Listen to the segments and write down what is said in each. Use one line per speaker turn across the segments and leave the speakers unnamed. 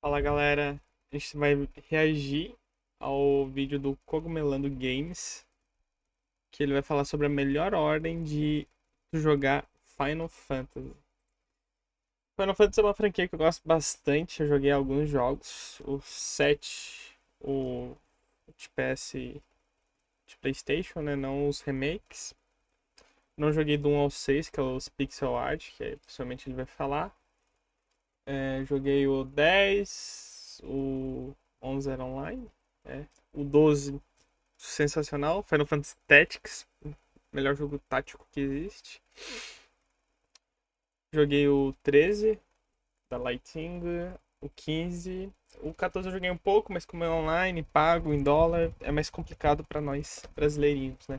Fala galera, a gente vai reagir ao vídeo do Cogumelando Games, que ele vai falar sobre a melhor ordem de jogar Final Fantasy. Final Fantasy é uma franquia que eu gosto bastante, eu joguei alguns jogos, o 7, o de PS, de PlayStation, né, não os remakes. Não joguei do 1 ao 6, que é os pixel art, que possivelmente ele vai falar. Joguei o 10, o 11 era online, o 12 sensacional, Final Fantasy Tactics, melhor jogo tático que existe. Joguei o 13 da Lighting, o 15, o 14 eu joguei um pouco, mas como é online, pago em dólar, é mais complicado para nós brasileirinhos, né?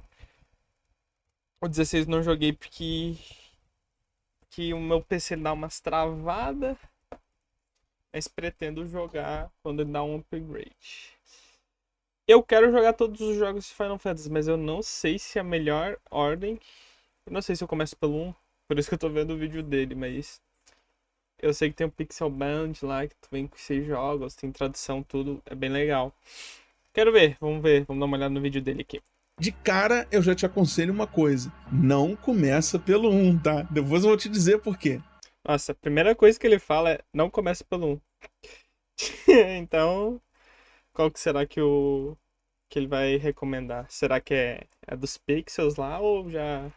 O 16 não joguei porque o meu PC dá umas travadas, mas pretendo jogar quando ele dá um upgrade. Eu quero jogar todos os jogos de Final Fantasy, mas eu não sei se a melhor ordem. Eu não sei se eu começo pelo 1, por isso que eu tô vendo o vídeo dele, mas eu sei que tem o Pixel Band lá, que tu vem com 6 jogos, tem tradução, tudo, é bem legal. Quero ver, vamos dar uma olhada no vídeo dele aqui.
De cara, eu já te aconselho uma coisa: não começa pelo 1, tá? Depois eu vou te dizer por quê.
Nossa, a primeira coisa que ele fala é não começa pelo 1. Então, qual que será que ele vai recomendar? Será que é dos Pixels lá ou já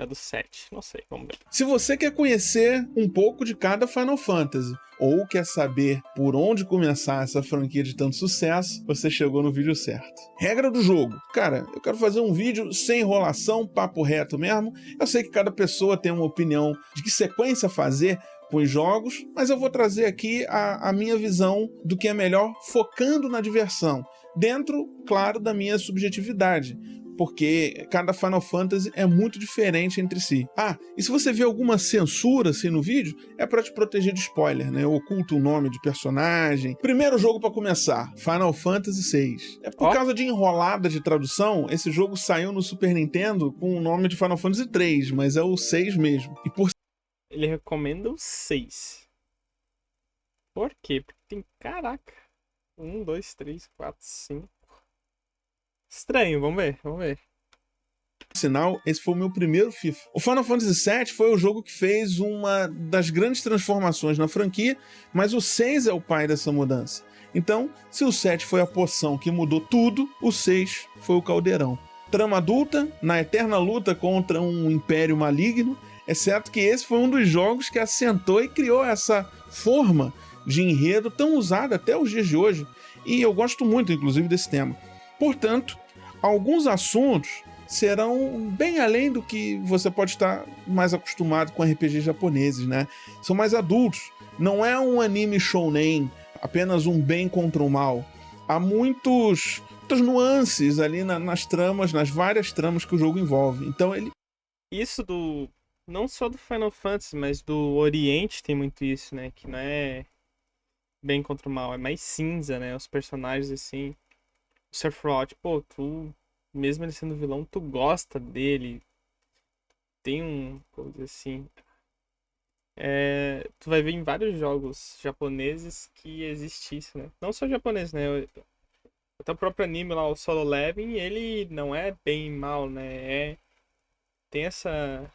do 7? Não sei, vamos ver.
Se você quer conhecer um pouco de cada Final Fantasy, ou quer saber por onde começar essa franquia de tanto sucesso, você chegou no vídeo certo. Regra do jogo. Cara, eu quero fazer um vídeo sem enrolação, papo reto mesmo. Eu sei que cada pessoa tem uma opinião de que sequência fazer com os jogos, mas eu vou trazer aqui a minha visão do que é melhor, focando na diversão, dentro, claro, da minha subjetividade, porque cada Final Fantasy é muito diferente entre si. Ah, e se você vê alguma censura assim no vídeo, é para te proteger de spoiler, né? Eu oculto o nome de personagem. Primeiro jogo para começar, Final Fantasy VI. É por
Ó,
causa de enrolada de tradução, esse jogo saiu no Super Nintendo com o nome de Final Fantasy III, mas é o 6 mesmo. E por
ele recomenda o 6. Por quê? Porque tem, caraca, 1, 2, 3, 4, 5. Estranho, vamos ver.
sinal, esse foi o meu primeiro FIFA. O Final Fantasy VII foi o jogo que fez uma das grandes transformações na franquia, mas o 6 é o pai dessa mudança. Então, se o 7 foi a poção que mudou tudo, o 6 foi o caldeirão. Trama adulta, na eterna luta contra um império maligno, é certo que esse foi um dos jogos que assentou e criou essa forma de enredo tão usada até os dias de hoje, e eu gosto muito, inclusive, desse tema. Portanto, alguns assuntos serão bem além do que você pode estar mais acostumado com RPGs japoneses, né? São mais adultos. Não é um anime shounen, apenas um bem contra o mal. Há muitas nuances ali nas tramas, nas várias tramas que o jogo envolve. Então ele
Isso do. Não só do Final Fantasy, mas do Oriente tem muito isso, né? Que não é bem contra o mal, é mais cinza, né? Os personagens assim. O Sephiroth, pô, tu. Mesmo ele sendo vilão, tu gosta dele. Tem um. Coisa assim. Tu vai ver em vários jogos japoneses que existe isso, né? Não só japonês, né? Até o próprio anime lá, o Solo Leveling, ele não é bem mal, né? Tem essa.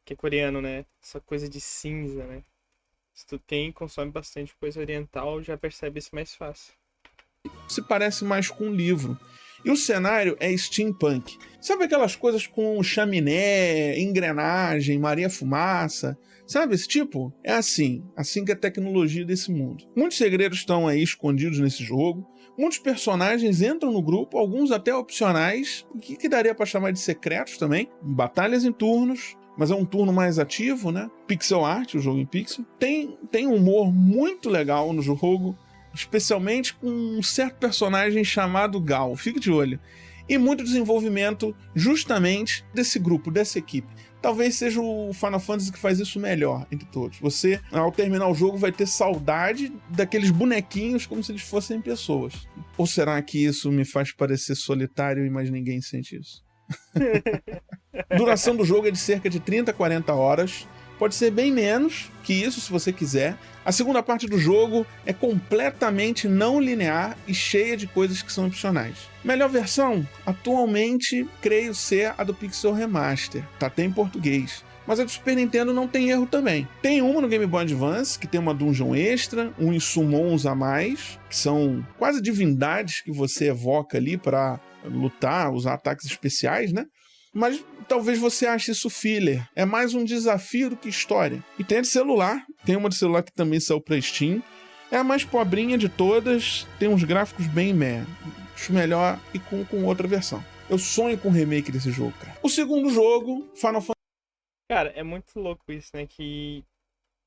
Que é coreano, né? Essa coisa de cinza, né? Se tu consome bastante coisa oriental, já percebe isso mais fácil.
se parece mais com um livro. E o cenário é steampunk. Sabe aquelas coisas com chaminé, engrenagem, Maria Fumaça? Sabe esse tipo? É assim que é a tecnologia desse mundo. Muitos segredos estão aí escondidos nesse jogo. Muitos personagens entram no grupo, alguns até opcionais, que daria para chamar de secretos também. Batalhas em turnos, mas é um turno mais ativo, né? Pixel art, o jogo em pixel. Tem um humor muito legal no jogo, especialmente com um certo personagem chamado Gal. Fique de olho. E muito desenvolvimento justamente desse grupo, dessa equipe. Talvez seja o Final Fantasy que faz isso melhor entre todos. Você, ao terminar o jogo, vai ter saudade daqueles bonequinhos como se eles fossem pessoas. Ou será que isso me faz parecer solitário e mais ninguém sente isso? A duração do jogo é de cerca de 30 a 40 horas. Pode ser bem menos que isso, se você quiser. A segunda parte do jogo é completamente não linear e cheia de coisas que são opcionais. Melhor versão? Atualmente, creio ser a do Pixel Remaster. Tá até em português. Mas a do Super Nintendo não tem erro também. Tem uma no Game Boy Advance, que tem uma dungeon extra, uns summons a mais, que são quase divindades que você evoca ali para lutar, usar ataques especiais, né? Mas talvez você ache isso filler. É mais um desafio do que história. E tem a de celular. Tem uma de celular que também saiu pra Steam. É a mais pobrinha de todas. Tem uns gráficos bem meh. Acho melhor e com outra versão. Eu sonho com o remake desse jogo, cara. O segundo jogo, Final Fantasy.
Cara, é muito louco isso, né? Que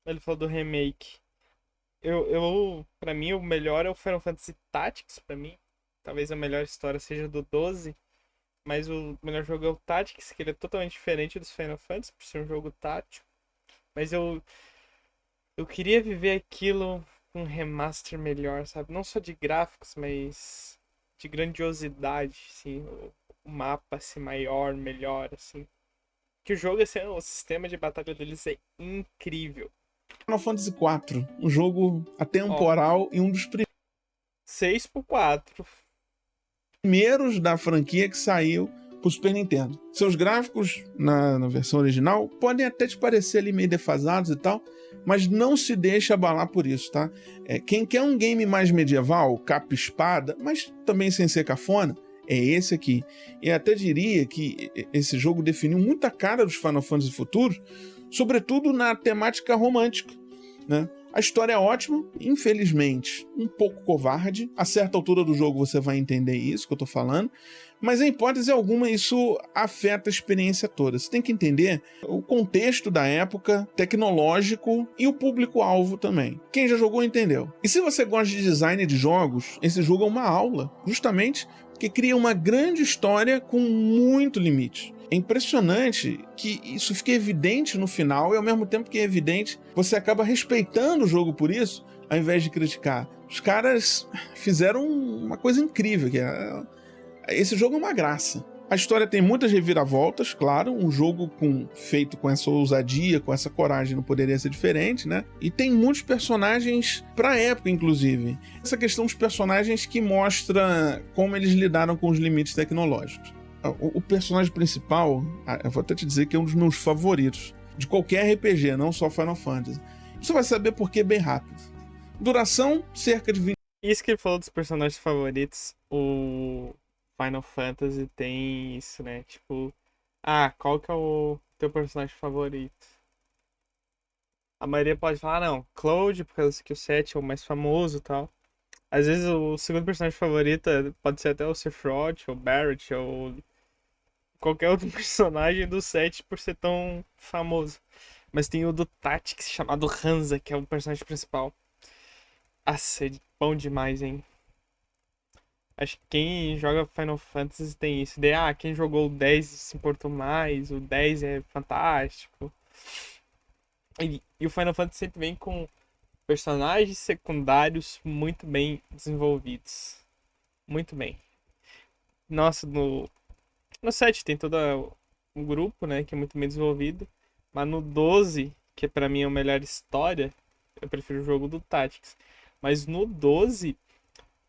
ele falou do remake. Pra mim, o melhor é o Final Fantasy Tactics, pra mim. Talvez a melhor história seja do 12. Mas o melhor jogo é o Tactics, que ele é totalmente diferente dos Final Fantasy, por ser um jogo tático. Mas eu queria viver aquilo com um remaster melhor, sabe? Não só de gráficos, mas de grandiosidade, assim. O mapa ser maior, melhor, assim. Que o jogo, assim, o sistema de batalha deles é incrível.
Final Fantasy IV, um jogo atemporal e um dos
6x4.
primeiros da franquia que saiu pro Super Nintendo. Seus gráficos na versão original podem até te parecer ali meio defasados e tal, mas não se deixa abalar por isso, tá? Quem quer um game mais medieval, capa e espada, mas também sem ser cafona, é esse aqui. E até diria que esse jogo definiu muita cara dos Final Fantasy futuros, sobretudo na temática romântica, né? A história é ótima, infelizmente um pouco covarde. A certa altura do jogo você vai entender isso que eu tô falando, mas em hipótese alguma isso afeta a experiência toda. Você tem que entender o contexto da época, tecnológico e o público-alvo também. Quem já jogou entendeu. E se você gosta de design de jogos, esse jogo é uma aula, justamente porque cria uma grande história com muito limite. É impressionante que isso fique evidente no final e ao mesmo tempo que é evidente, você acaba respeitando o jogo por isso, ao invés de criticar. Os caras fizeram uma coisa incrível, esse jogo é uma graça. A história tem muitas reviravoltas, claro, um jogo feito com essa ousadia, com essa coragem não poderia ser diferente, né? E tem muitos personagens pra época, inclusive. Essa questão dos personagens que mostra como eles lidaram com os limites tecnológicos. O personagem principal, eu vou até te dizer que é um dos meus favoritos de qualquer RPG, não só Final Fantasy. Você vai saber por que bem rápido. Duração, cerca de 20.
Isso que ele falou dos personagens favoritos, o Final Fantasy tem isso, né? Tipo, qual que é o teu personagem favorito? A maioria pode falar, não, Cloud, por causa que o 7 é o mais famoso e tal. Às vezes o segundo personagem favorito pode ser até o Sephiroth, ou Barrett, ou qualquer outro personagem do 7 por ser tão famoso. Mas tem o do Tactics chamado Hansa, que é o personagem principal. Nossa, é bom demais, hein? Acho que quem joga Final Fantasy tem isso. Quem jogou o 10 se importou mais, o 10 é fantástico. E o Final Fantasy sempre vem com personagens secundários muito bem desenvolvidos. Muito bem. Nossa, no 7 tem todo um grupo, né, que é muito bem desenvolvido. Mas no 12, que pra mim é a melhor história, eu prefiro o jogo do Tactics. Mas no 12,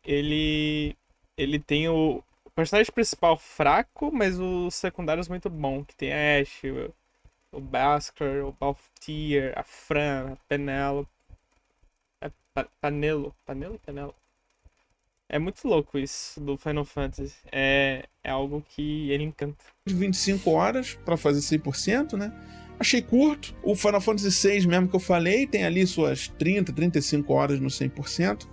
ele tem o personagem principal fraco, mas os secundários muito bom. Que tem a Ashe, o Bhaskar, o Balthier, a Fran, a Penelope. Panelo. É muito louco isso do Final Fantasy. É algo que ele encanta.
De 25 horas para fazer 100%, né? Achei curto. O Final Fantasy VI mesmo que eu falei, tem ali suas 30, 35 horas no 100%.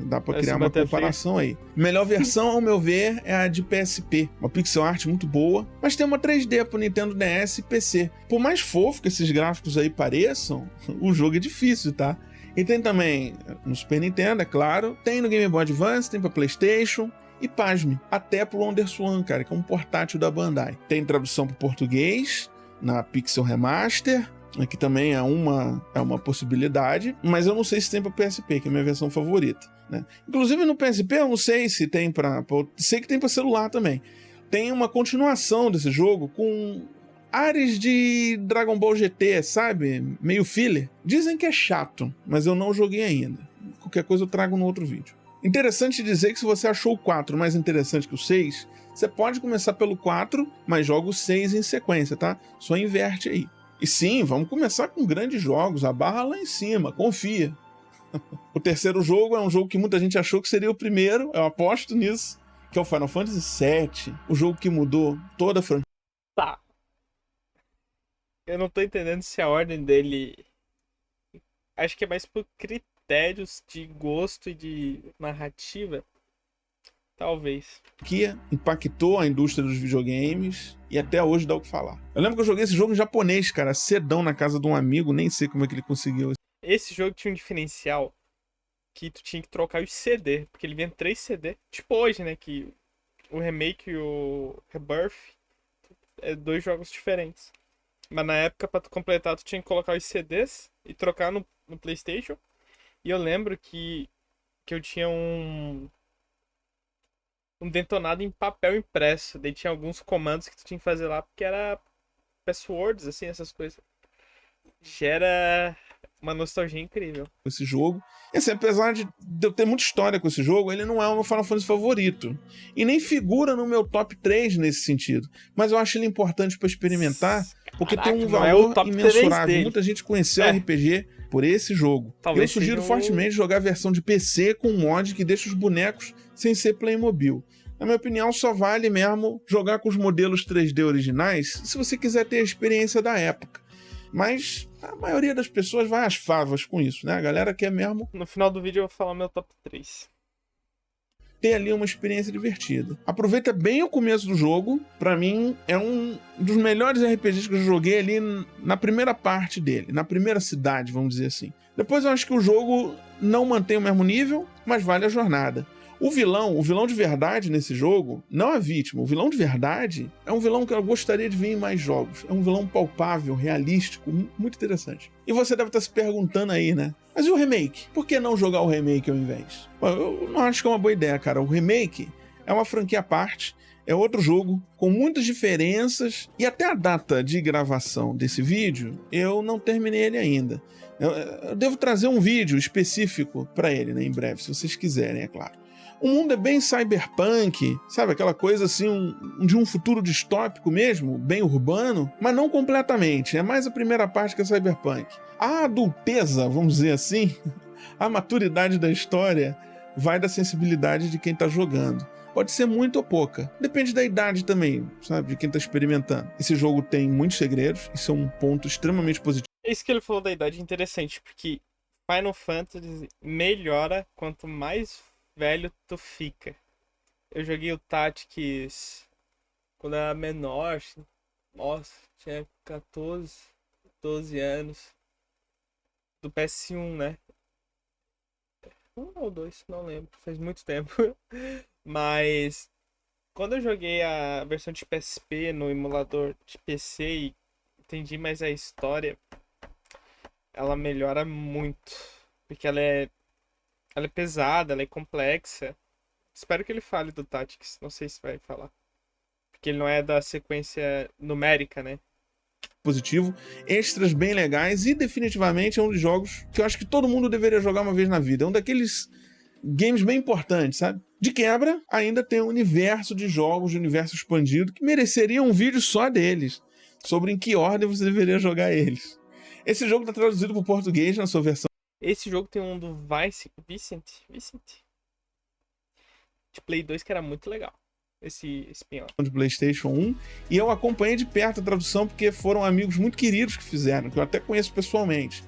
Dá pra criar uma comparação aí. Melhor versão, ao meu ver, é a de PSP. Uma pixel art muito boa, mas tem uma 3D pro Nintendo DS e PC. Por mais fofo que esses gráficos aí pareçam, o jogo é difícil, tá? E tem também no Super Nintendo, é claro. Tem no Game Boy Advance, tem pra PlayStation. E pasme, até pro WonderSwan, cara, que é um portátil da Bandai. Tem tradução pro português na Pixel Remaster, que também é uma possibilidade, mas eu não sei se tem para PSP, que é a minha versão favorita, né? Inclusive no PSP eu não sei se tem sei que tem para celular também. Tem uma continuação desse jogo com ares de Dragon Ball GT, sabe? Meio filler. Dizem que é chato, mas eu não joguei ainda. Qualquer coisa eu trago no outro vídeo. Interessante dizer que se você achou o 4 mais interessante que o 6, você pode começar pelo 4, mas joga o 6 em sequência, tá? Só inverte aí. E sim, vamos começar com grandes jogos, a barra lá em cima, confia. O terceiro jogo é um jogo que muita gente achou que seria o primeiro, eu aposto nisso, que é o Final Fantasy VII, o jogo que mudou toda a franquia.
Tá. Eu não tô entendendo se a ordem dele... Acho que é mais por critérios de gosto e de narrativa. Talvez.
Que impactou a indústria dos videogames e até hoje dá o que falar. Eu lembro que eu joguei esse jogo em japonês, cara, cedão na casa de um amigo, nem sei como é que ele conseguiu.
Esse jogo tinha um diferencial que tu tinha que trocar os CD, porque ele vinha 3 CD. Tipo hoje, né, que o remake e o Rebirth é 2 jogos diferentes. Mas na época, pra tu completar, tu tinha que colocar os CDs e trocar no PlayStation. E eu lembro que eu tinha um detonado em papel impresso. Daí tinha alguns comandos que tu tinha que fazer lá, porque era passwords, assim, essas coisas. Gera uma nostalgia incrível.
Esse jogo. E assim, apesar de eu ter muita história com esse jogo, ele não é o meu Final Fantasy favorito. E nem figura no meu top 3 nesse sentido. Mas eu acho ele importante pra experimentar, porque
Caraca,
tem um
não é o
valor
top 3
imensurável.
dele.
Muita gente conheceu
É.
RPG por esse jogo.
Talvez
Eu sugiro
seja
fortemente jogar a versão de PC com um mod que deixa os bonecos sem ser Playmobil. Na minha opinião, só vale mesmo jogar com os modelos 3D originais se você quiser ter a experiência da época. Mas a maioria das pessoas vai às favas com isso, né? A galera quer mesmo
No final do vídeo eu vou falar meu top 3.
ter ali uma experiência divertida. Aproveita bem o começo do jogo. Pra mim, é um dos melhores RPGs que eu joguei ali na primeira parte dele, na primeira cidade, vamos dizer assim. Depois eu acho que o jogo não mantém o mesmo nível, mas vale a jornada. O vilão de verdade nesse jogo, não a vítima, o vilão de verdade é um vilão que eu gostaria de ver em mais jogos. É um vilão palpável, realístico, muito interessante. E você deve estar se perguntando aí, né? Mas e o remake? Por que não jogar o remake ao invés? Bom, eu não acho que é uma boa ideia, cara. O remake é uma franquia à parte, é outro jogo, com muitas diferenças, e até a data de gravação desse vídeo, eu não terminei ele ainda. Eu devo trazer um vídeo específico para ele, né, em breve, se vocês quiserem, é claro. O mundo é bem cyberpunk, sabe? Aquela coisa assim, de um futuro distópico mesmo, bem urbano, mas não completamente. É mais a primeira parte que é cyberpunk. A adulteza, vamos dizer assim, a maturidade da história vai da sensibilidade de quem tá jogando. Pode ser muito ou pouca. Depende da idade também, sabe? De quem tá experimentando. Esse jogo tem muitos segredos, isso é um ponto extremamente positivo.
Isso que ele falou da idade é interessante, porque Final Fantasy melhora quanto mais velho tu fica. Eu joguei o Tactics quando eu era menor, nossa, tinha 14, 12 anos. Do PS1, né? 1 ou 2, não lembro, faz muito tempo. Mas quando eu joguei a versão de PSP no emulador de PC e entendi mais a história, ela melhora muito. Porque ela é pesada, ela é complexa. Espero que ele fale do Tactics, não sei se vai falar. Porque ele não é da sequência numérica, né?
Positivo, extras bem legais e definitivamente é um dos jogos que eu acho que todo mundo deveria jogar uma vez na vida. É um daqueles games bem importantes, sabe? De quebra, ainda tem um universo de jogos, de universo expandido, que mereceria um vídeo só deles, sobre em que ordem você deveria jogar eles. Esse jogo está traduzido para o português na sua versão
Esse jogo tem um do Vicent de Play 2 que era muito legal. Esse spin-off.
de PlayStation 1, e eu acompanhei de perto a tradução porque foram amigos muito queridos que fizeram, que eu até conheço pessoalmente.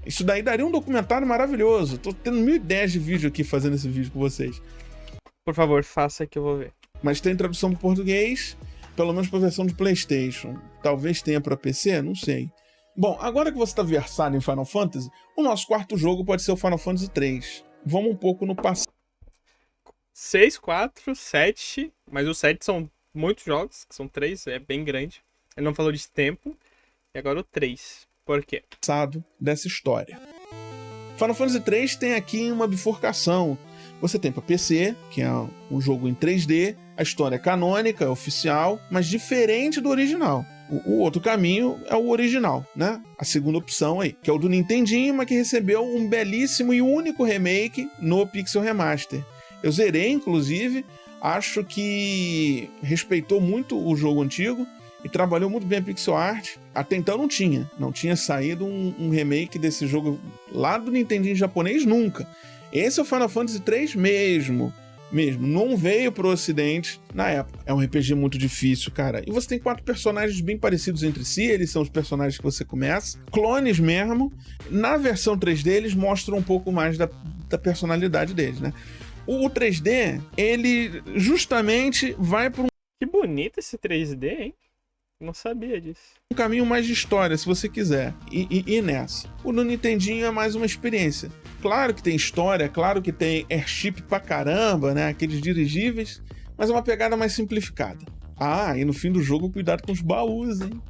Isso daí daria um documentário maravilhoso. Tô tendo 1000 ideias de vídeo aqui fazendo esse vídeo com vocês.
Por favor, faça que eu vou ver.
Mas tem tradução para português, pelo menos para a versão de PlayStation. Talvez tenha para PC, não sei. Bom, agora que você está versado em Final Fantasy, o nosso quarto jogo pode ser o Final Fantasy 3. Vamos um pouco no passado.
6, 4, 7, mas os 7 são muitos jogos, que são 3, é bem grande. Ele não falou de tempo. E agora o 3. Por quê?
Dessa história. Final Fantasy 3 tem aqui uma bifurcação. Você tem para PC, que é um jogo em 3D, a história é canônica, é oficial, mas diferente do original. O outro caminho é o original, né? A segunda opção aí, que é o do Nintendinho, mas que recebeu um belíssimo e único remake no Pixel Remaster. Eu zerei, inclusive, acho que respeitou muito o jogo antigo e trabalhou muito bem a pixel art. Até então não tinha saído um remake desse jogo lá do Nintendinho japonês nunca. Esse é o Final Fantasy III mesmo, não veio pro ocidente na época. É um RPG muito difícil, cara. E você tem 4 personagens bem parecidos entre si, eles são os personagens que você começa, clones mesmo. Na versão 3D eles mostram um pouco mais da personalidade deles, né? O 3D, ele justamente vai por
Que bonito esse 3D, hein? Não sabia disso.
um caminho mais de história, se você quiser, e nessa. O no Nintendinho é mais uma experiência. Claro que tem história, claro que tem airship pra caramba, né? Aqueles dirigíveis, mas é uma pegada mais simplificada. Ah, e no fim do jogo, cuidado com os baús, hein?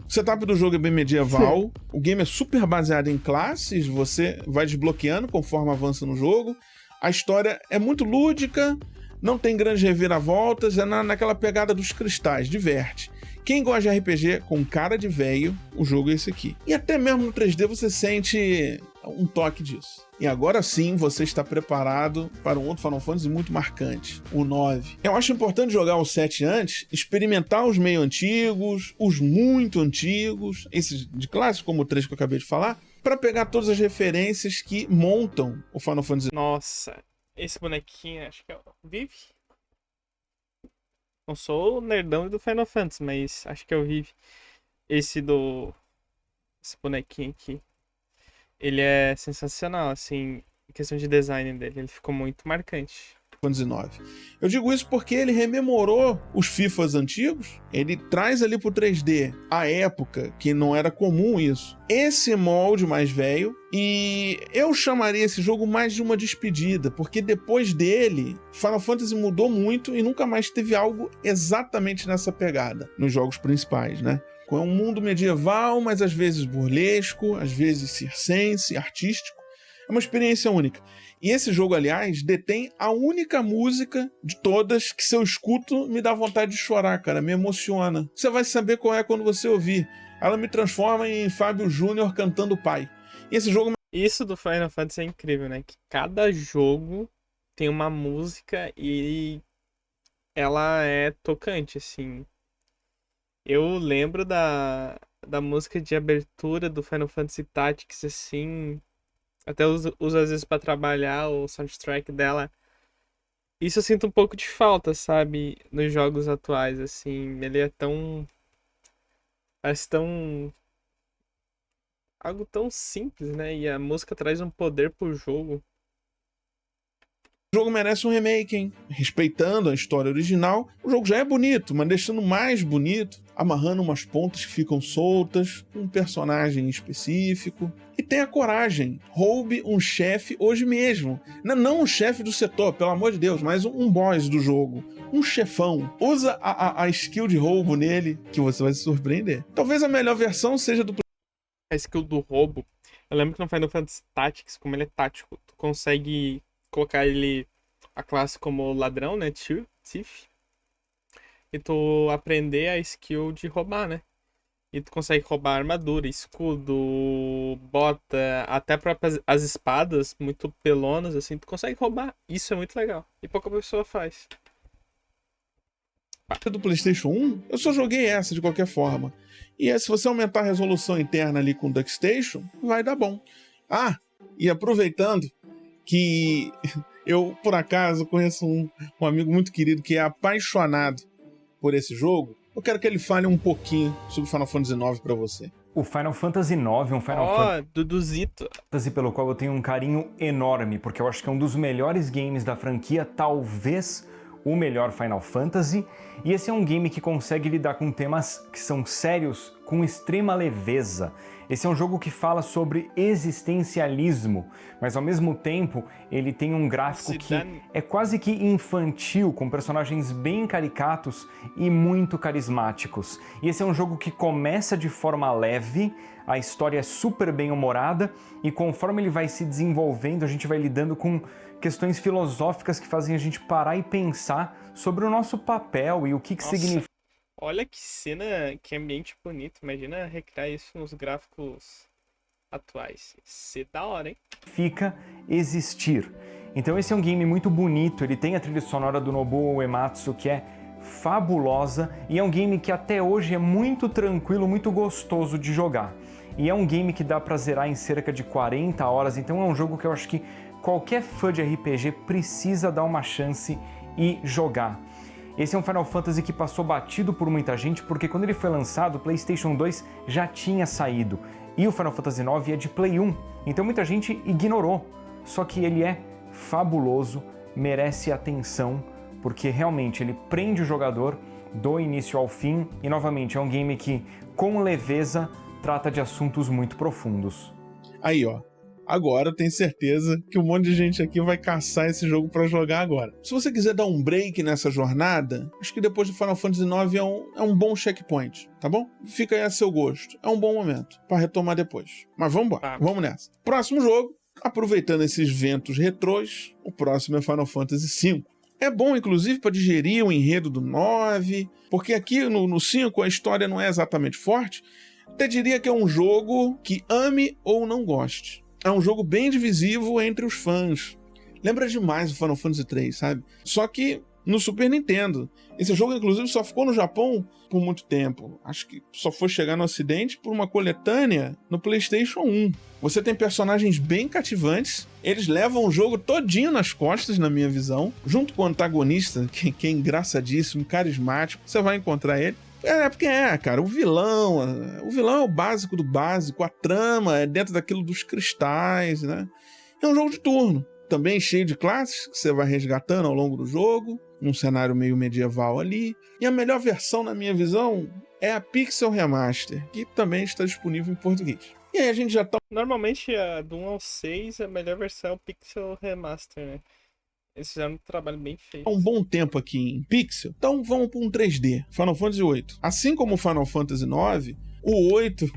O setup do jogo é bem medieval, o game é super baseado em classes, você vai desbloqueando conforme avança no jogo. A história é muito lúdica, não tem grandes reviravoltas, é naquela pegada dos cristais, diverte. Quem gosta de RPG com cara de velho, o jogo é esse aqui. E até mesmo no 3D você sente um toque disso. E agora sim você está preparado para um outro Final Fantasy muito marcante, o 9. Eu acho importante jogar o 7 antes, experimentar os meio antigos, os muito antigos, esses de clássico como o 3 que eu acabei de falar, para pegar todas as referências que montam o Final Fantasy.
Nossa, esse bonequinho, acho que é o Vivi. Não sou o nerdão do Final Fantasy, mas acho que é o Vivi. Esse bonequinho aqui. Ele é sensacional, assim, em questão de design dele. Ele ficou muito marcante.
9. Eu digo isso porque ele rememorou os FIFAs antigos, ele traz ali pro 3D a época que não era comum isso, esse molde mais velho, e eu chamaria esse jogo mais de uma despedida, porque depois dele, Final Fantasy mudou muito e nunca mais teve algo exatamente nessa pegada nos jogos principais, né? É um mundo medieval, mas às vezes burlesco, às vezes circense, artístico. É uma experiência única. E esse jogo, aliás, detém a única música de todas que, se eu escuto, me dá vontade de chorar, cara. Me emociona. Você vai saber qual é quando você ouvir. Ela me transforma em Fábio Júnior cantando o pai. E esse jogo...
Isso do Final Fantasy é incrível, né? Que cada jogo tem uma música e ela é tocante, assim. Eu lembro da música de abertura do Final Fantasy Tactics, assim... Até uso às vezes pra trabalhar o soundtrack dela. Isso eu sinto um pouco de falta, sabe? Nos jogos atuais, assim. Ele é tão... Parece tão... Algo tão simples, né? E a música traz um poder pro jogo.
O jogo merece um remake, hein? Respeitando a história original, o jogo já é bonito, mas deixando mais bonito, amarrando umas pontas que ficam soltas, um personagem específico. E tenha coragem, roube um chefe hoje mesmo. Não um chefe do setor, pelo amor de Deus, mas um boss do jogo. Um chefão. Usa a skill de roubo nele, que você vai se surpreender. Talvez a melhor versão seja do...
A skill do roubo, eu lembro que no Final Fantasy Tactics, como ele é tático, tu consegue colocar ele, a classe como ladrão, né, thief, e tu aprender a skill de roubar, né? E tu consegue roubar armadura, escudo, bota, até próprias as espadas, muito pelonas, assim, tu consegue roubar. Isso é muito legal. E pouca pessoa faz.
do PlayStation 1, eu só joguei essa de qualquer forma. E se você aumentar a resolução interna ali com o DuckStation, vai dar bom. Ah, e aproveitando que eu, por acaso, conheço um amigo muito querido que é apaixonado por esse jogo, eu quero que ele fale um pouquinho sobre Final Fantasy IX pra você.
O Final Fantasy IX é um Final
Duduzito.
Fantasy pelo qual eu tenho um carinho enorme, porque eu acho que é um dos melhores games da franquia, talvez o melhor Final Fantasy, e esse é um game que consegue lidar com temas que são sérios com extrema leveza. Esse é um jogo que fala sobre existencialismo, mas ao mesmo tempo ele tem um gráfico que é quase que infantil, com personagens bem caricatos e muito carismáticos. E esse é um jogo que começa de forma leve, a história é super bem humorada, e conforme ele vai se desenvolvendo, a gente vai lidando com questões filosóficas que fazem a gente parar e pensar sobre o nosso papel e o que significa
Olha que cena, que ambiente bonito. Imagina recriar isso nos gráficos atuais. Ia ser da hora, hein?
Fica existir. Então esse é um game muito bonito, ele tem a trilha sonora do Nobuo Uematsu, que é fabulosa, e é um game que até hoje é muito tranquilo, muito gostoso de jogar. E é um game que dá pra zerar em cerca de 40 horas, então é um jogo que eu acho que qualquer fã de RPG precisa dar uma chance e jogar. Esse é um Final Fantasy que passou batido por muita gente, porque quando ele foi lançado, o PlayStation 2 já tinha saído, e o Final Fantasy IX é de Play 1, então muita gente ignorou. Só que ele é fabuloso, merece atenção, porque realmente ele prende o jogador do início ao fim, e novamente é um game que, com leveza, trata de assuntos muito profundos.
Aí, ó. Agora eu tenho certeza que um monte de gente aqui vai caçar esse jogo pra jogar agora. Se você quiser dar um break nessa jornada, acho que depois do Final Fantasy IX é um bom checkpoint, tá bom? Fica aí a seu gosto. É um bom momento pra retomar depois. Mas vamos embora, vamos nessa. Próximo jogo, aproveitando esses ventos retrôs, o próximo é Final Fantasy V. É bom, inclusive, para digerir o enredo do 9, porque aqui no 5 a história não é exatamente forte. Até diria que é um jogo que ame ou não goste. É um jogo bem divisivo entre os fãs. Lembra demais o Final Fantasy III, sabe? Só que no Super Nintendo. Esse jogo, inclusive, só ficou no Japão por muito tempo. Acho que só foi chegar no Ocidente por uma coletânea no PlayStation 1. Você tem personagens bem cativantes. Eles levam o jogo todinho nas costas, na minha visão. Junto com o antagonista, que é engraçadíssimo, carismático. Você vai encontrar ele. Porque cara, o vilão é o básico do básico, a trama é dentro daquilo dos cristais, né? É um jogo de turno, também cheio de classes que você vai resgatando ao longo do jogo, num cenário meio medieval ali. E a melhor versão, na minha visão, é a Pixel Remaster, que também está disponível em português. E aí a gente já tá...
Normalmente, do 1 ao 6, a melhor versão é o Pixel Remaster, né? Eles fizeram um trabalho bem feito.
Há um bom tempo aqui em Pixel, então vamos para um 3D, Final Fantasy VIII. Assim como o Final Fantasy IX, o 8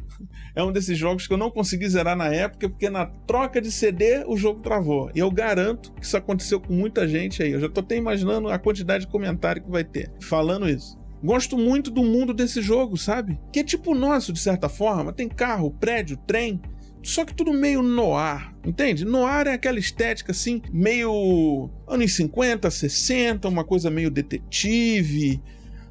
é um desses jogos que eu não consegui zerar na época, porque na troca de CD o jogo travou. E eu garanto que isso aconteceu com muita gente aí. Eu já tô até imaginando a quantidade de comentário que vai ter falando isso. Gosto muito do mundo desse jogo, sabe? Que é tipo o nosso, de certa forma. Tem carro, prédio, trem... Só que tudo meio noir, entende? Noir é aquela estética assim, meio anos 50, 60, uma coisa meio detetive,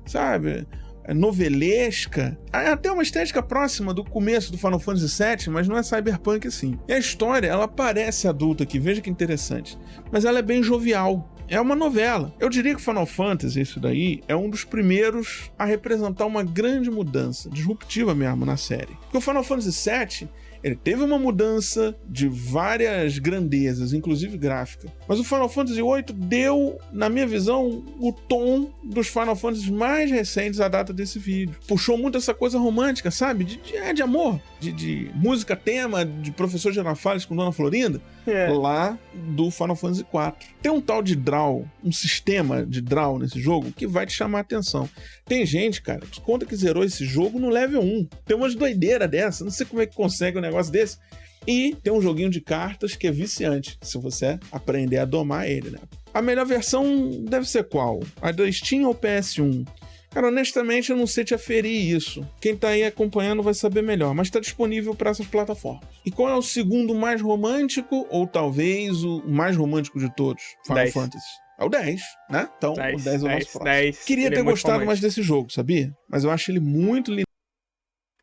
sabe? Novelesca. É até uma estética próxima do começo do Final Fantasy VII, mas não é cyberpunk assim. E a história, ela parece adulta aqui, veja que interessante, mas ela é bem jovial. É uma novela. Eu diria que Final Fantasy, isso daí, é um dos primeiros a representar uma grande mudança, disruptiva mesmo, na série. Porque o Final Fantasy VII... ele teve uma mudança de várias grandezas, inclusive gráfica. Mas o Final Fantasy VIII deu, na minha visão, o tom dos Final Fantasy mais recentes à data desse vídeo. Puxou muito essa coisa romântica, sabe? De amor. De música tema, de Professor Girafales com Dona Florinda. Lá do Final Fantasy IV. Tem um tal de draw, um sistema de draw nesse jogo que vai te chamar a atenção. Tem gente, cara, que conta que zerou esse jogo no level 1. Tem umas doideiras dessa, não sei como é que consegue um negócio desse. E tem um joguinho de cartas que é viciante, se você aprender a domar ele, né? A melhor versão deve ser qual? A da Steam ou PS1? Cara, honestamente eu não sei te aferir isso. Quem tá aí acompanhando vai saber melhor, mas tá disponível para essas plataformas. E qual é o segundo mais romântico, ou talvez o mais romântico de todos? Final
10.
Fantasy. É o 10, né? Então,
10,
o 10 é o
10,
nosso próximo.
10.
Queria
Ele
ter
é muito
gostado mais
romântico.
desse jogo, sabia? Mas eu acho ele muito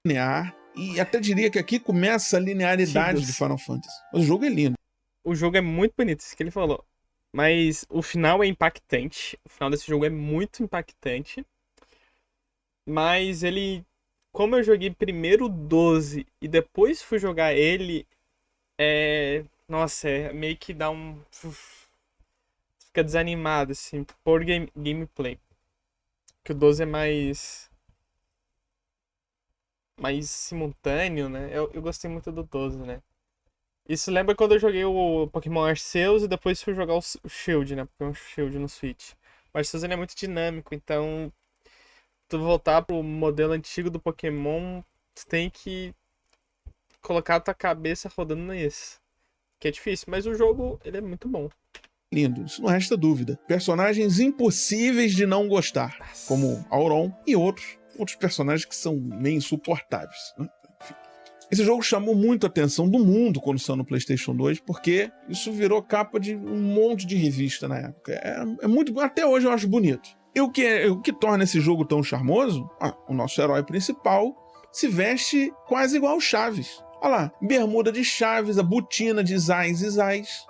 linear. E até diria que aqui começa a linearidade
Sim,
de Final Fantasy. Mas o jogo é lindo.
O jogo é muito bonito, isso que ele falou. Mas o final é impactante. O final desse jogo é muito impactante. Mas ele... como eu joguei primeiro o 12 e depois fui jogar ele... Nossa, meio que dá um... fica desanimado, assim, por gameplay. Que o 12 é mais simultâneo, né? Eu gostei muito do 12, né? Isso lembra quando eu joguei o Pokémon Arceus e depois fui jogar o Shield, né? Pokémon Shield no Switch. O Arceus ele é muito dinâmico, então... tu voltar pro modelo antigo do Pokémon, tu tem que colocar a tua cabeça rodando nisso. Que é difícil, mas o jogo, ele é muito bom.
lindo, isso não resta dúvida. Personagens impossíveis de não gostar, como Auron e outros personagens que são meio insuportáveis, né? Esse jogo chamou muito a atenção do mundo quando saiu no PlayStation 2, porque isso virou capa de um monte de revista na época. É muito, até hoje eu acho bonito. E o que torna esse jogo tão charmoso? O nosso herói principal se veste quase igual o Chaves. Olha lá, bermuda de Chaves, a botina de Zais.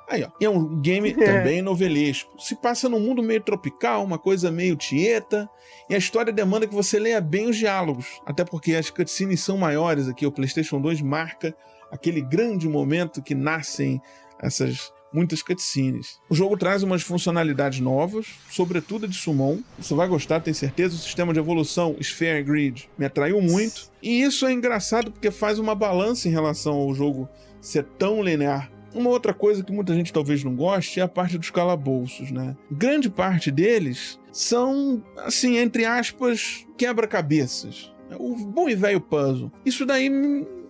Aí, ó. E é um game também novelesco. Se passa num mundo meio tropical, uma coisa meio tieta, e a história demanda que você leia bem os diálogos, até porque as cutscenes são maiores aqui. O PlayStation 2 marca aquele grande momento que nascem essas muitas cutscenes. O jogo traz umas funcionalidades novas, sobretudo de Summon. Você vai gostar, tenho certeza. O sistema de evolução Sphere Grid me atraiu muito. E isso é engraçado porque faz uma balança em relação ao jogo ser tão linear. Uma outra coisa que muita gente talvez não goste é a parte dos calabouços, né? Grande parte deles são, assim, entre aspas, quebra-cabeças. O bom e velho puzzle. Isso daí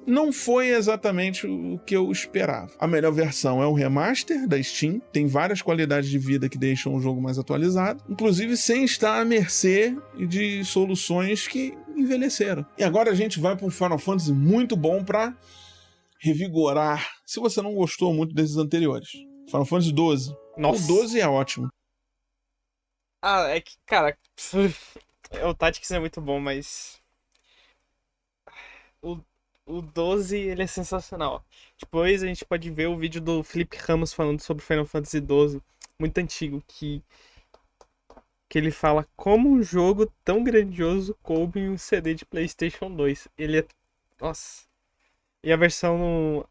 não foi exatamente o que eu esperava. A melhor versão é o remaster da Steam, tem várias qualidades de vida que deixam o jogo mais atualizado, inclusive sem estar à mercê de soluções que envelheceram. E agora a gente vai para um Final Fantasy muito bom para revigorar, se você não gostou muito desses anteriores. Final Fantasy XII.
Nossa.
O 12 é ótimo.
É que, cara, o Tactics é muito bom, mas o 12, ele é sensacional. Depois a gente pode ver o vídeo do Felipe Ramos falando sobre Final Fantasy XII, muito antigo, que ele fala como um jogo tão grandioso coube em um CD de PlayStation 2. Ele é... Nossa. E a versão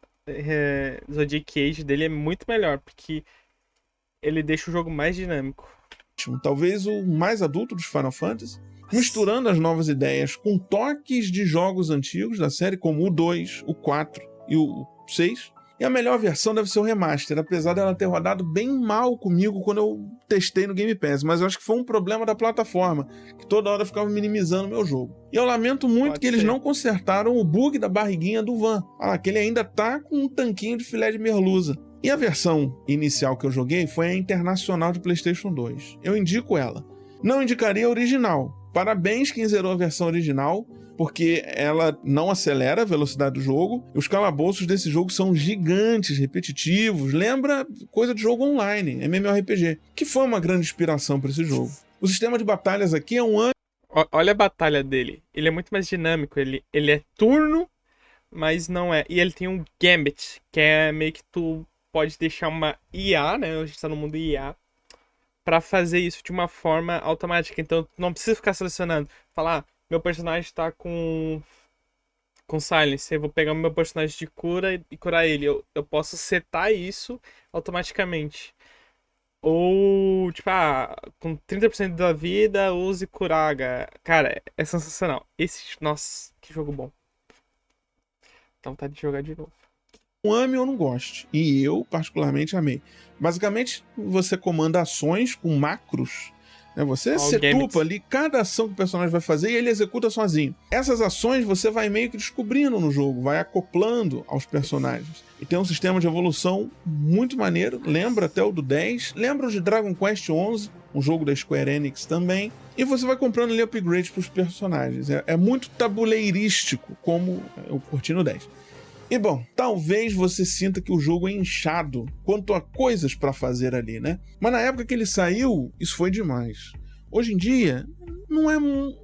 Zodiac Age dele é muito melhor, porque ele deixa o jogo mais dinâmico.
Talvez o mais adulto dos Final Fantasy, misturando as novas ideias com toques de jogos antigos da série, como o 2, o 4 e o 6. E a melhor versão deve ser o remaster, apesar dela ter rodado bem mal comigo quando eu testei no Game Pass, mas eu acho que foi um problema da plataforma, que toda hora ficava minimizando o meu jogo. E eu lamento muito que eles não consertaram o bug da barriguinha do Van, que ele ainda tá com um tanquinho de filé de merluza. E a versão inicial que eu joguei foi a internacional de PlayStation 2. Eu indico ela. Não indicaria a original. Parabéns quem zerou a versão original, porque ela não acelera a velocidade do jogo. Os calabouços desse jogo são gigantes, repetitivos. Lembra coisa de jogo online, MMORPG, que foi uma grande inspiração para esse jogo. O sistema de batalhas aqui é
Olha a batalha dele. Ele é muito mais dinâmico. Ele é turno, mas não é. E ele tem um Gambit, que é meio que tu pode deixar uma IA, né? A gente tá no mundo IA, pra fazer isso de uma forma automática. Então, não precisa ficar selecionando. Falar, meu personagem tá com Silence. Eu vou pegar o meu personagem de cura e curar ele. Eu posso setar isso automaticamente. Ou, tipo, com 30% da vida, use Curaga. Cara, é sensacional. Nossa, que jogo bom. Dá vontade de jogar de novo.
Ame ou não goste. E eu, particularmente, amei. Basicamente, você comanda ações com macros, né? Você setupa ali cada ação que o personagem vai fazer e ele executa sozinho. Essas ações você vai meio que descobrindo no jogo, vai acoplando aos personagens. E tem um sistema de evolução muito maneiro, lembra até o do 10, lembra o de Dragon Quest XI, um jogo da Square Enix também. E você vai comprando ali upgrades para os personagens. É muito tabuleirístico, como eu curti no 10. E bom, talvez você sinta que o jogo é inchado quanto a coisas pra fazer ali, né? Mas na época que ele saiu, isso foi demais. Hoje em dia, não é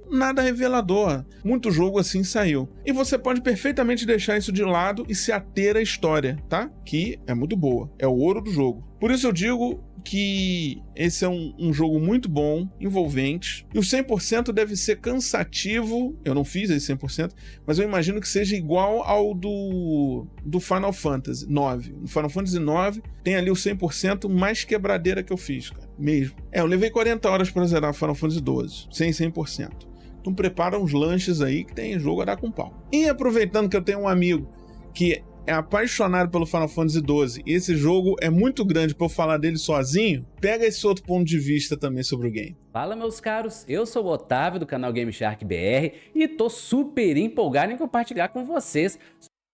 nada revelador. Muito jogo assim saiu. E você pode perfeitamente deixar isso de lado e se ater à história, tá? Que é muito boa. É o ouro do jogo. Por isso eu digo que esse é um jogo muito bom, envolvente, e o 100% deve ser cansativo. Eu não fiz esse 100%, mas eu imagino que seja igual ao do Final Fantasy IX. No Final Fantasy IX tem ali o 100% mais quebradeira que eu fiz, cara, mesmo. Eu levei 40 horas para zerar Final Fantasy XII, sem 100%. Então prepara uns lanches aí que tem jogo a dar com pau. E aproveitando que eu tenho um amigo que é apaixonado pelo Final Fantasy XII e esse jogo é muito grande pra eu falar dele sozinho, pega esse outro ponto de vista também sobre o game.
Fala, meus caros, eu sou o Otávio do canal Game Shark BR e tô super empolgado em compartilhar com vocês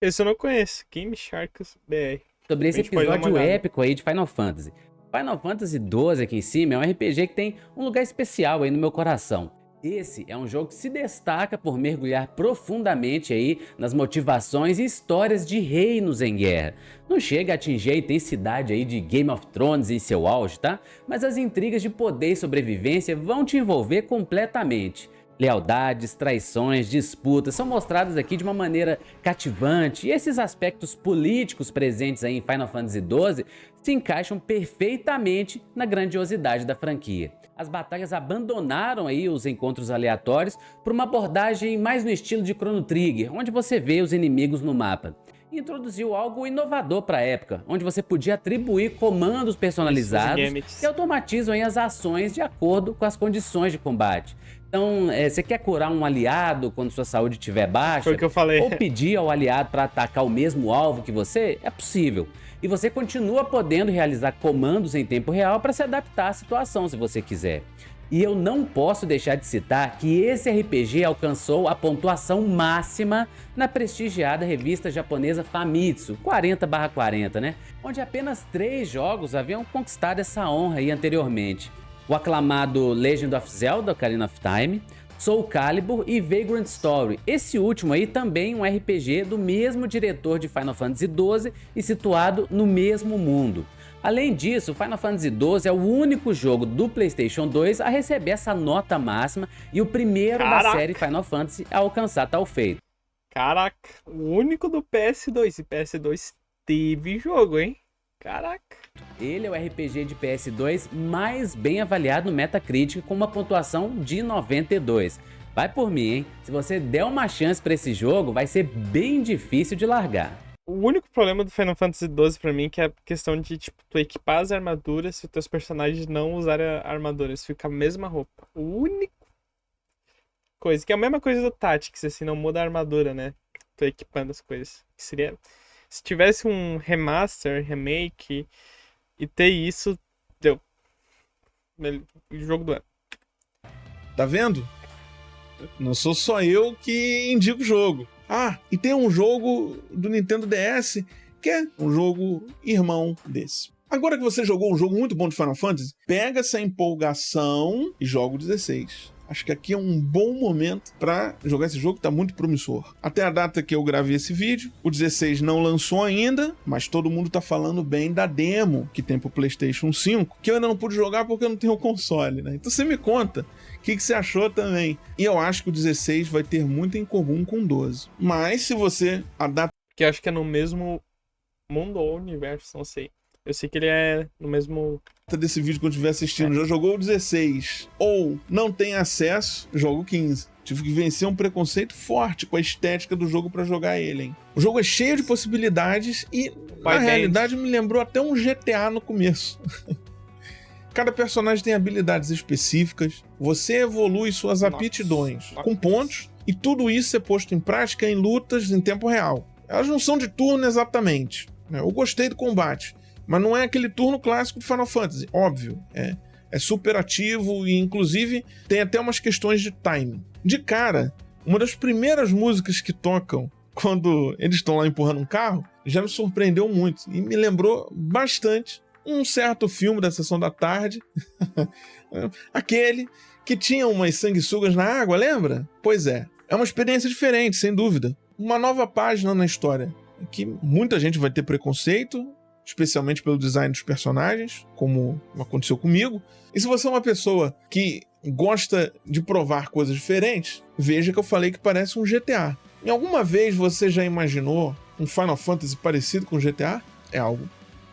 Esse eu não conheço, Game Sharks BR.
sobre esse episódio épico aí de Final Fantasy. Final Fantasy XII aqui em cima é um RPG que tem um lugar especial aí no meu coração. Esse é um jogo que se destaca por mergulhar profundamente aí nas motivações e histórias de reinos em guerra. Não chega a atingir a intensidade aí de Game of Thrones em seu auge, tá? Mas as intrigas de poder e sobrevivência vão te envolver completamente. Lealdades, traições, disputas são mostradas aqui de uma maneira cativante, e esses aspectos políticos presentes aí em Final Fantasy XII se encaixam perfeitamente na grandiosidade da franquia. As batalhas abandonaram aí os encontros aleatórios por uma abordagem mais no estilo de Chrono Trigger, onde você vê os inimigos no mapa. E introduziu algo inovador para a época, onde você podia atribuir comandos personalizados que automatizam aí as ações de acordo com as condições de combate. Então, você quer curar um aliado quando sua saúde estiver baixa?
Foi o que eu falei.
Ou pedir ao aliado para atacar o mesmo alvo que você? É possível. E você continua podendo realizar comandos em tempo real para se adaptar à situação, se você quiser. E eu não posso deixar de citar que esse RPG alcançou a pontuação máxima na prestigiada revista japonesa Famitsu, 40/40, né? Onde apenas 3 jogos haviam conquistado essa honra aí anteriormente. O aclamado Legend of Zelda: Ocarina of Time, Soul Calibur e Vagrant Story. Esse último aí também um RPG do mesmo diretor de Final Fantasy XII e situado no mesmo mundo. Além disso, Final Fantasy XII é o único jogo do PlayStation 2 a receber essa nota máxima e o primeiro da série Final Fantasy a alcançar tal feito.
Caraca, o único do PS2. E PS2 teve jogo, hein? Caraca.
Ele é o RPG de PS2 mais bem avaliado no Metacritic, com uma pontuação de 92. Vai por mim, hein? Se você der uma chance pra esse jogo, vai ser bem difícil de largar.
O único problema do Final Fantasy XII pra mim é que é a questão de, tipo, tu equipar as armaduras e os teus personagens não usarem a armadura, eles ficam a mesma roupa. O único coisa, que é a mesma coisa do Tactics, assim, não muda a armadura, né? Tu equipando as coisas. Que seria... Se tivesse um remaster, remake e ter isso, deu. Jogo do ano.
Tá vendo? Não sou só eu que indico o jogo. Ah, e tem um jogo do Nintendo DS que é um jogo irmão desse. Agora que você jogou um jogo muito bom de Final Fantasy, pega essa empolgação e joga o 16. Acho que aqui é um bom momento para jogar esse jogo que tá muito promissor. Até a data que eu gravei esse vídeo, o 16 não lançou ainda, mas todo mundo tá falando bem da demo que tem pro PlayStation 5, que eu ainda não pude jogar porque eu não tenho o console, né? Então você me conta o que você achou também. E eu acho que o 16 vai ter muito em comum com o 12. Mas se você adapta...
Que eu acho que é no mesmo mundo ou universo, não sei. Eu sei que ele é no mesmo...
desse vídeo que eu estiver assistindo, já jogou o 16 ou não tem acesso, joga o 15. Tive que vencer um preconceito forte com a estética do jogo pra jogar ele, hein? O jogo é cheio de possibilidades e, na realidade, me lembrou até um GTA no começo. Cada personagem tem habilidades específicas, você evolui suas aptidões com pontos, e tudo isso é posto em prática em lutas em tempo real. Elas não são de turno exatamente, né? Eu gostei do combate, mas não é aquele turno clássico do Final Fantasy, óbvio. É super ativo e, inclusive, tem até umas questões de timing. De cara, uma das primeiras músicas que tocam quando eles estão lá empurrando um carro já me surpreendeu muito e me lembrou bastante um certo filme da Sessão da Tarde, aquele que tinha umas sanguessugas na água, lembra? Pois é uma experiência diferente, sem dúvida. Uma nova página na história, que muita gente vai ter preconceito, especialmente pelo design dos personagens, como aconteceu comigo. E se você é uma pessoa que gosta de provar coisas diferentes, veja que eu falei que parece um GTA. Em alguma vez você já imaginou um Final Fantasy parecido com GTA? É algo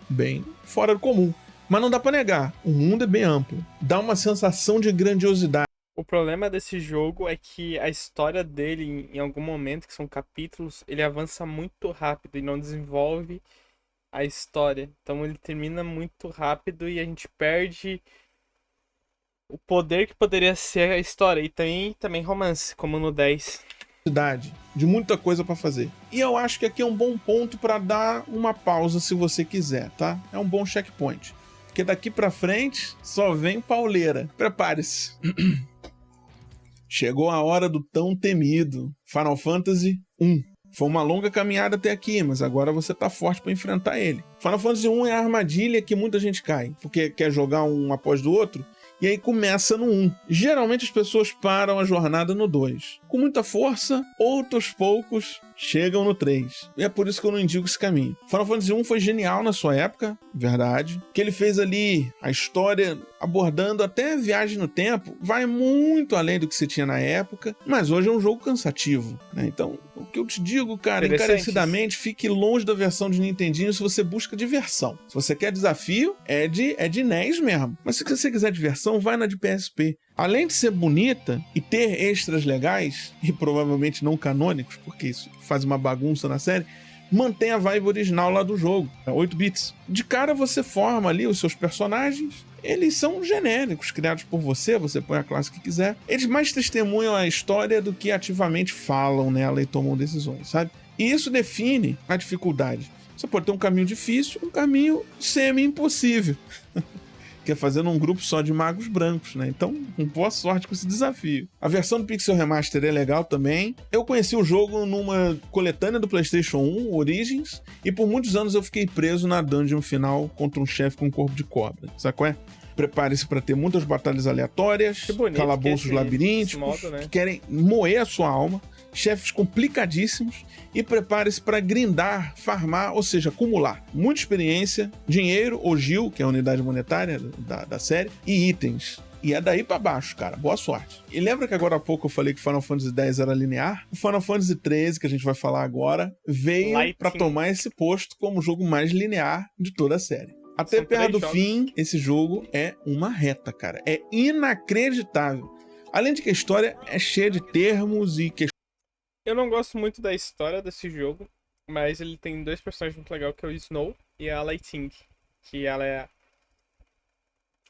bem fora do comum. Mas não dá pra negar, o mundo é bem amplo. Dá uma sensação de grandiosidade.
O problema desse jogo é que a história dele, em algum momento, que são capítulos, ele avança muito rápido e não desenvolve a história. Então ele termina muito rápido e a gente perde o poder que poderia ser a história. E tem também romance, como no 10.
De muita coisa pra fazer. E eu acho que aqui é um bom ponto pra dar uma pausa se você quiser, tá? É um bom checkpoint. Porque daqui pra frente só vem pauleira. Prepare-se. Chegou a hora do tão temido Final Fantasy 1. Foi uma longa caminhada até aqui, mas agora você tá forte pra enfrentar ele. Final Fantasy 1 é a armadilha que muita gente cai, porque quer jogar um após do outro, e aí começa no 1. Geralmente as pessoas param a jornada no 2. Com muita força, outros poucos chegam no 3. E é por isso que eu não indico esse caminho. Final Fantasy 1 foi genial na sua época, verdade. Que ele fez ali a história abordando até viagem no tempo, vai muito além do que se tinha na época, mas hoje é um jogo cansativo, né? Então, o que eu te digo, cara, encarecidamente, fique longe da versão de Nintendinho se você busca diversão. Se você quer desafio, é de NES mesmo. Mas se você quiser diversão, vai na de PSP. Além de ser bonita e ter extras legais, e provavelmente não canônicos, porque isso faz uma bagunça na série, mantém a vibe original lá do jogo, 8 bits. De cara você forma ali os seus personagens, eles são genéricos, criados por você põe a classe que quiser. Eles mais testemunham a história do que ativamente falam nela e tomam decisões, sabe? E isso define a dificuldade. Você pode ter um caminho difícil, um caminho semi-impossível. Que é fazendo um grupo só de magos brancos, né? Então, boa sorte com esse desafio. A versão do Pixel Remaster é legal também. Eu conheci o jogo numa coletânea do PlayStation 1, Origins, e por muitos anos eu fiquei preso na dungeon final contra um chefe com um corpo de cobra. Sabe qual é? Prepare-se para ter muitas batalhas aleatórias, calabouços labirínticos, modo, né? Que querem moer a sua alma, chefes complicadíssimos, e prepare-se para grindar, farmar, ou seja, acumular muita experiência, dinheiro, ou Gil, que é a unidade monetária da série, e itens. E é daí pra baixo, cara. Boa sorte. E lembra que agora há pouco eu falei que Final Fantasy X era linear? O Final Fantasy XIII, que a gente vai falar agora, veio pra tomar esse posto como o jogo mais linear de toda a série. Até perto do fim, esse jogo é uma reta, cara. É inacreditável. Além de que a história é cheia de termos e questões.
Eu não gosto muito da história desse jogo, mas ele tem dois personagens muito legais, que é o Snow e a Lighting, que ela é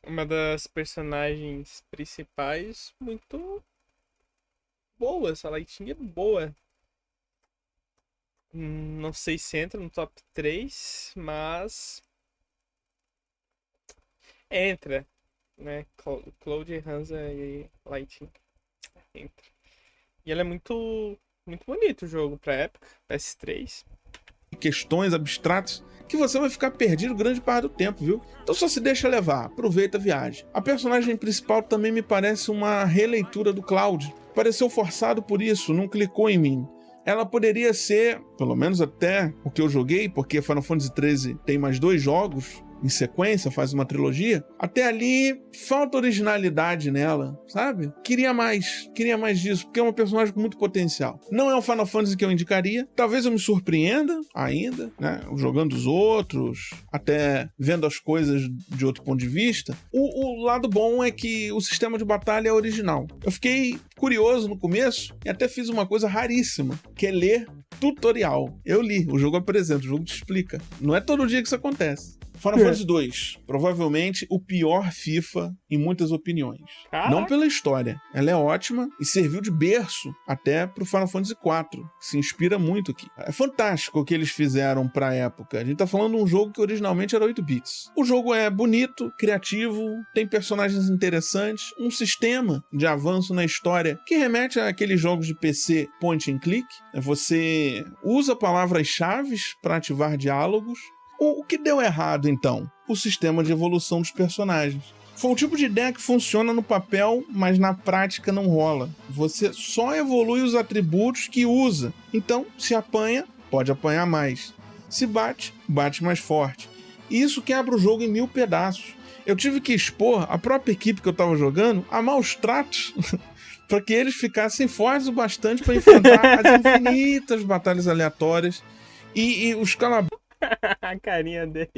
uma das personagens principais muito boas. A Lighting é boa. Não sei se entra no top 3, mas entra, né? Cloud, Hansa e Lighting entra. E ela é muito bonito o jogo pra época, PS3.
Questões abstratas que você vai ficar perdido grande parte do tempo, viu? Então só se deixa levar, aproveita a viagem. A personagem principal também me parece uma releitura do Cloud. Pareceu forçado por isso, não clicou em mim. Ela poderia ser, pelo menos até o que eu joguei, porque Final Fantasy XIII tem mais 2 jogos em sequência, faz uma trilogia, até ali falta originalidade nela, sabe? Queria mais disso, porque é uma personagem com muito potencial. Não é um Final Fantasy que eu indicaria, talvez eu me surpreenda ainda, né? Jogando os outros, até vendo as coisas de outro ponto de vista. O lado bom é que o sistema de batalha é original. Eu fiquei curioso no começo e até fiz uma coisa raríssima, que é ler tutorial. Eu li, o jogo apresenta, o jogo te explica. Não é todo dia que isso acontece. Final Fantasy 2, provavelmente o pior FIFA em muitas opiniões.
Caraca.
Não pela história, ela é ótima e serviu de berço até pro Final Fantasy 4, que se inspira muito aqui. É fantástico o que eles fizeram pra época. A gente tá falando de um jogo que originalmente era 8 bits. O jogo é bonito, criativo, tem personagens interessantes, um sistema de avanço na história que remete àqueles jogos de PC point and click. Você usa palavras-chave para ativar diálogos. O que deu errado, então? O sistema de evolução dos personagens. Foi um tipo de ideia que funciona no papel, mas na prática não rola. Você só evolui os atributos que usa. Então, se apanha, pode apanhar mais. Se bate, bate mais forte. E isso quebra o jogo em 1000 pedaços. Eu tive que expor a própria equipe que eu estava jogando a maus tratos para que eles ficassem fortes o bastante para enfrentar as infinitas batalhas aleatórias e os
A carinha dele.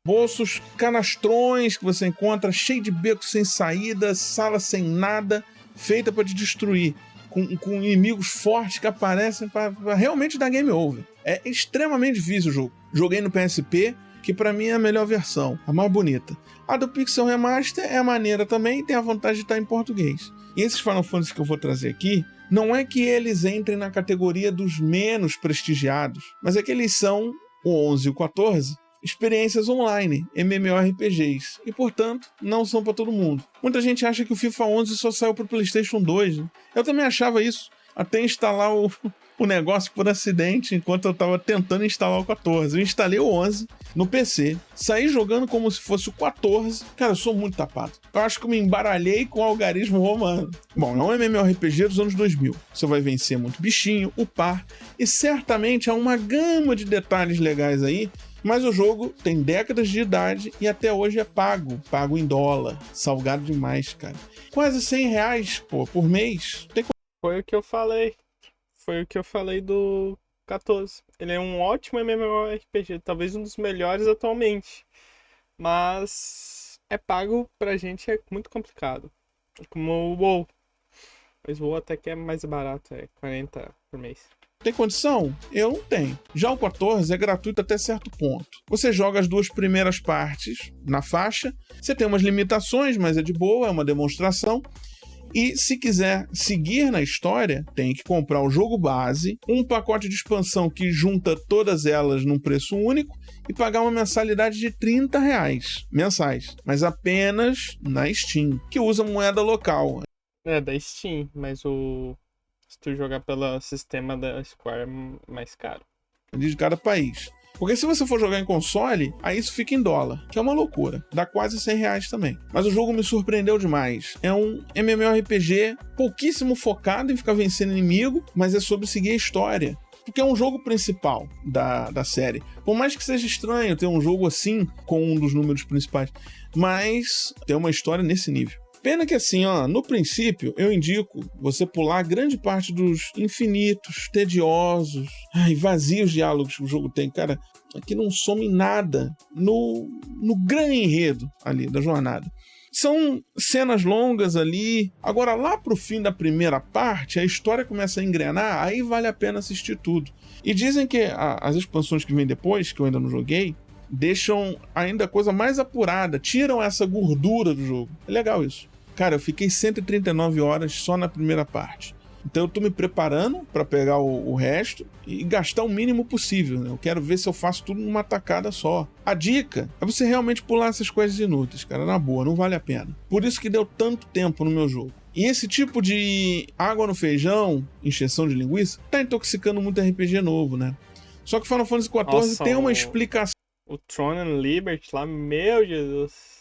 bolsos canastrões que você encontra, cheio de becos sem saída, sala sem nada, feita para te destruir, com inimigos fortes que aparecem para realmente dar game over. É extremamente difícil o jogo. Joguei no PSP, que para mim é a melhor versão, a mais bonita. A do Pixel Remaster é maneira também e tem a vantagem de estar em português. E esses Final Fantasy que eu vou trazer aqui, não é que eles entrem na categoria dos menos prestigiados, mas é que eles são, o 11 e o 14, experiências online, MMORPGs, e portanto não são para todo mundo. Muita gente acha que o FIFA 11 só saiu para o PlayStation 2, né? Eu também achava isso, até instalar o negócio por acidente enquanto eu tava tentando instalar o 14. Eu instalei o 11 no PC, saí jogando como se fosse o 14. Cara, eu sou muito tapado. Eu acho que eu me embaralhei com o algarismo romano. Bom, é um MMORPG dos anos 2000. Você vai vencer muito bichinho, upar, e certamente há uma gama de detalhes legais aí. Mas o jogo tem décadas de idade e até hoje é pago em dólar. Salgado demais, cara. Quase R$100, pô, por mês.
Foi o que eu falei. Foi o que eu falei do 14. Ele é um ótimo MMORPG, talvez um dos melhores atualmente. Mas é pago pra gente é muito complicado. Como o WoW. Mas o WoW até que é mais barato, é 40 por mês.
Tem condição? Eu não tenho. Já o 14 é gratuito até certo ponto. Você joga as 2 primeiras partes na faixa, você tem umas limitações, mas é de boa, é uma demonstração. E se quiser seguir na história, tem que comprar o jogo base, um pacote de expansão que junta todas elas num preço único e pagar uma mensalidade de R$30 mensais, mas apenas na Steam, que usa moeda local.
É, da Steam, mas se tu jogar pelo sistema da Square é mais caro.
De cada país. Porque se você for jogar em console, aí isso fica em dólar, que é uma loucura. Dá quase R$100 também. Mas o jogo me surpreendeu demais. É um MMORPG pouquíssimo focado em ficar vencendo inimigo, mas é sobre seguir a história. Porque é um jogo principal da série. Por mais que seja estranho ter um jogo assim, com um dos números principais, mas tem uma história nesse nível. Pena que assim, ó, no princípio, eu indico você pular grande parte dos infinitos, tediosos e vazios diálogos que o jogo tem, cara, que não somem nada no grande enredo ali da jornada. São cenas longas ali. Agora, lá pro fim da primeira parte, a história começa a engrenar, aí vale a pena assistir tudo. E dizem que as expansões que vêm depois, que eu ainda não joguei, deixam ainda a coisa mais apurada, tiram essa gordura do jogo. É legal isso. Cara, eu fiquei 139 horas só na primeira parte. Então eu tô me preparando para pegar o resto e gastar o mínimo possível, né? Eu quero ver se eu faço tudo numa tacada só. A dica é você realmente pular essas coisas inúteis, cara, na boa, não vale a pena. Por isso que deu tanto tempo no meu jogo. E esse tipo de água no feijão, encheção de linguiça, tá intoxicando muito RPG novo, né? Só que Final Fantasy XIV tem uma explicação
O Throne and Liberty lá, meu Jesus.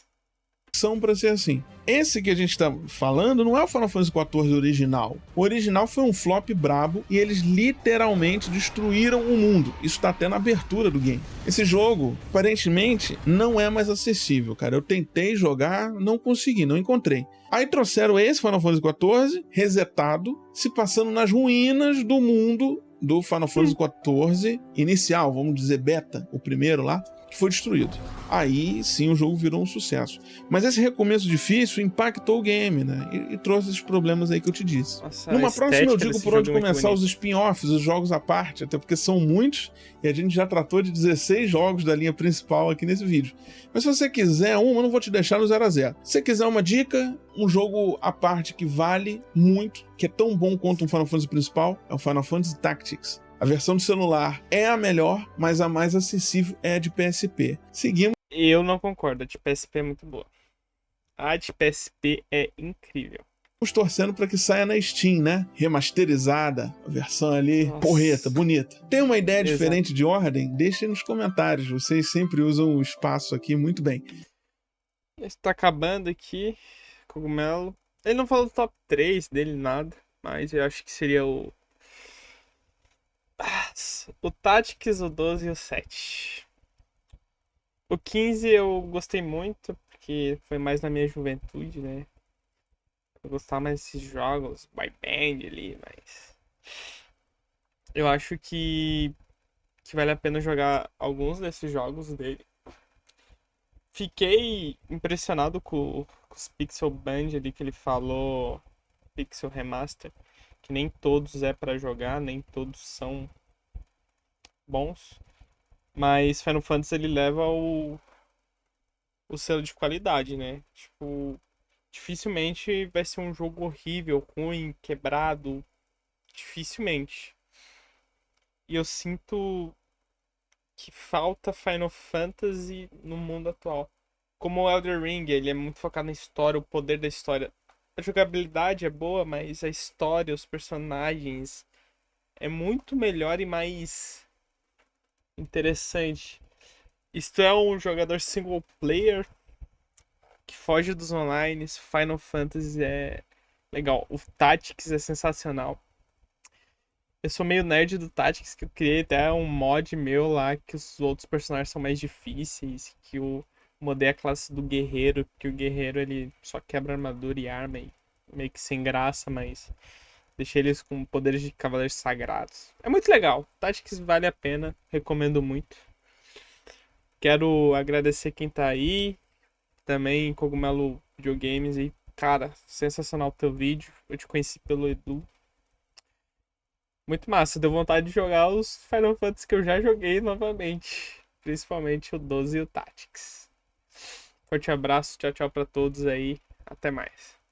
para ser assim. Esse que a gente tá falando não é o Final Fantasy XIV original. O original foi um flop brabo e eles literalmente destruíram o mundo. Isso tá até na abertura do game. Esse jogo, aparentemente, não é mais acessível, cara. Eu tentei jogar, não consegui, não encontrei. Aí trouxeram esse Final Fantasy XIV, resetado, se passando nas ruínas do mundo do Final Fantasy XIV inicial, vamos dizer beta, o primeiro lá, que foi destruído. Aí sim o jogo virou um sucesso. Mas esse recomeço difícil impactou o game, né? E trouxe esses problemas aí que eu te disse.
Nossa,
Numa
a
próxima eu
estética
digo
desse
por onde
jogo é muito
começar os
bonita.
spin-offs, os jogos à parte, até porque são muitos e a gente já tratou de 16 jogos da linha principal aqui nesse vídeo. Mas se você quiser uma, eu não vou te deixar no 0 a 0. Se você quiser uma dica, um jogo à parte que vale muito, que é tão bom quanto um Final Fantasy principal, é o Final Fantasy Tactics. A versão do celular é a melhor, mas a mais acessível é a de PSP. Seguimos
Eu não concordo, a de PSP é muito boa. A de PSP é incrível.
torcendo para que saia na Steam, né? Remasterizada, a versão ali,
Nossa.
porreta, bonita. Tem uma ideia
Exato.
diferente de ordem? Deixem nos comentários. Vocês sempre usam o espaço aqui muito bem.
Está acabando aqui, Cogumelo. Ele não falou do top 3 dele, nada. Mas eu acho que seria o Tactics, o 12 e o 7. O 15 eu gostei muito, porque foi mais na minha juventude, né? Eu gostava mais desses jogos, boy band ali, mas... Eu acho que vale a pena jogar alguns desses jogos dele. Fiquei impressionado com os Pixel Band ali que ele falou, Pixel Remaster, que nem todos é pra jogar, nem todos são bons, mas Final Fantasy ele leva o selo de qualidade, né? Tipo, dificilmente vai ser um jogo horrível, ruim, quebrado, dificilmente. E eu sinto que falta Final Fantasy no mundo atual. Como o Elden Ring, ele é muito focado na história, o poder da história a jogabilidade é boa, mas a história, os personagens é muito melhor e mais interessante. Isto é um jogador single player que foge dos online. Final Fantasy é legal. O Tactics é sensacional. Eu sou meio nerd do Tactics, que eu criei até um mod meu lá que os outros personagens são mais difíceis, que eu mudei a classe do guerreiro, que o guerreiro ele só quebra armadura e arma e meio que sem graça, mas deixei eles com poderes de cavaleiros sagrados. É muito legal. Tactics vale a pena, recomendo muito. Quero agradecer quem tá aí, também Cogumelo Videogames e cara, sensacional o teu vídeo. Eu te conheci pelo Edu. Muito massa, deu vontade de jogar os Final Fantasy que eu já joguei novamente. Principalmente o 12 e o Tactics. Forte abraço, tchau, tchau pra todos aí. Até mais.